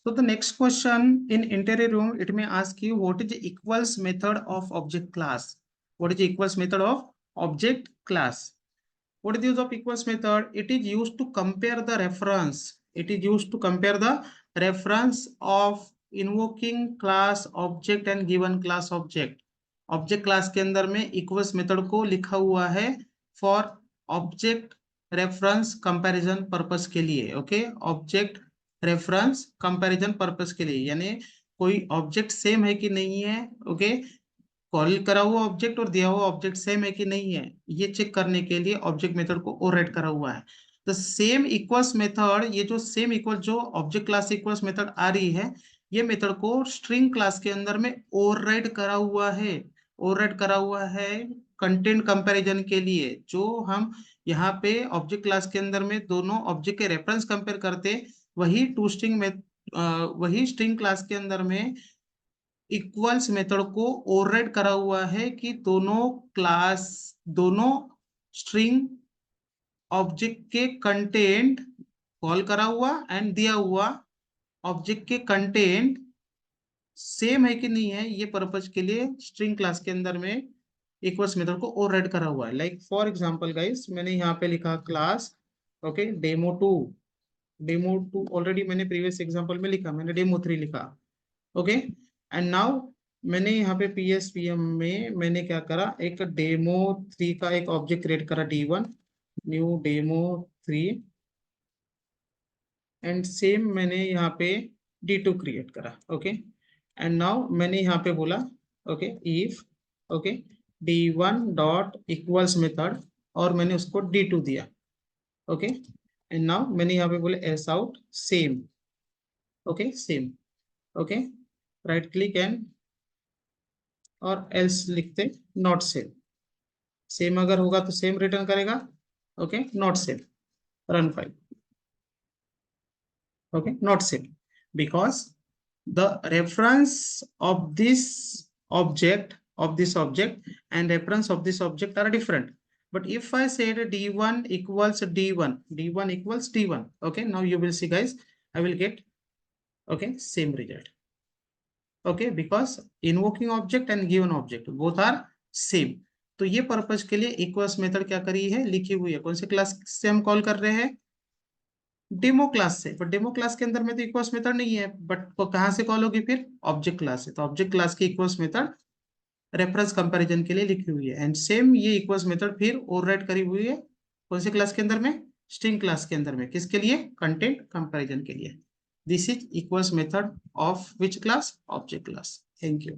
So the next question in interior room, it may ask you what is the equals method of object class? What is the equals method of object class? What is the use of equals method? It is used to compare the reference. It is used to compare the reference of invoking class object and given class object. Object class के अंदर में equals method को लिखा हुआ है for object reference comparison purpose के लिए। Okay, object reference comparison purpose के लिए, यानी कोई ऑब्जेक्ट सेम है कि नहीं है। ओके, कॉल करा हुआ ऑब्जेक्ट और दिया हुआ ऑब्जेक्ट सेम है कि नहीं है, ये चेक करने के लिए ऑब्जेक्ट मेथड को ओवरराइड करा हुआ है। तो सेम इक्वल्स मेथड, ये जो सेम इक्वल जो ऑब्जेक्ट क्लास इक्वल्स मेथड आ रही है, ये मेथड को स्ट्रिंग क्लास के अंदर में ओवरराइड करा हुआ है। ओवरराइड करा हुआ है कंटेंट कंपैरिजन के लिए। जो हम यहाँ पे ऑब्जेक्ट क्लास के अंदर में दोनों ऑब्जेक्ट के रेफरेंस कंपेयर करते, वही टू स्ट्रिंग में वही स्ट्रिंग क्लास के अंदर में इक्वल्स मेथड को ओवरराइड करा हुआ है कि दोनों स्ट्रिंग ऑब्जेक्ट के कंटेंट कॉल करा हुआ एंड दिया हुआ ऑब्जेक्ट के कंटेंट सेम है कि नहीं है, ये पर्पज के लिए स्ट्रिंग क्लास के अंदर में इक्वल्स मेथड को ओवरराइड करा हुआ है। लाइक फॉर एग्जांपल गाइस, मैंने यहाँ पे लिखा class, okay, demo two already मैंने प्रीवियस एग्जांपल में लिखा, मैंने डेमो 3 लिखा। ओके, एंड नाउ मैंने यहाँ पे PSPM में मैंने क्या करा, एक डेमो 3 का एक ऑब्जेक्ट क्रिएट करा, D1 new demo 3, and same मैंने यहाँ पे D2 क्रिएट करा। ओके, एंड नाउ मैंने यहाँ पे बोला okay if okay D1 dot equals method, और मैंने उसको D2 दिया। ओके, एंड नाउ मैंने यहाँ पे बोले S out same. Okay, same. Okay, right click and और एल्स लिखते नॉट सेम। सेम अगर होगा तो सेम रिटर्न करेगा। Okay, not same, run file. Okay, not same because the reference of this object and reference of this object are different. But if I said D1 equals D1 equals D1, okay, now you will see guys, I will get okay same result. Okay, because invoking object and given object both are same. तो ये purpose के लिए equals method क्या करी है, लिखी हुई है। कौन से क्लास से हम कॉल कर रहे हैं, डेमो क्लास से। बट डेमो क्लास के अंदर में तो इक्वल्स मेथड नहीं है, बट वो कहाँ से कॉल होगी फिर, ऑब्जेक्ट क्लास से। तो ऑब्जेक्ट क्लास की इक्वल्स मेथड रेफरेंस कंपैरिजन के लिए लिखी हुई है, एंड सेम ये इक्वल्स मेथड फिर ओवरराइड करी हुई है कौन से क्लास के अंदर में, स्ट्रिंग क्लास के अंदर में। किसके लिए, कंटेंट कंपैरिजन के लिए। This is equals method of which class, object class. Thank you.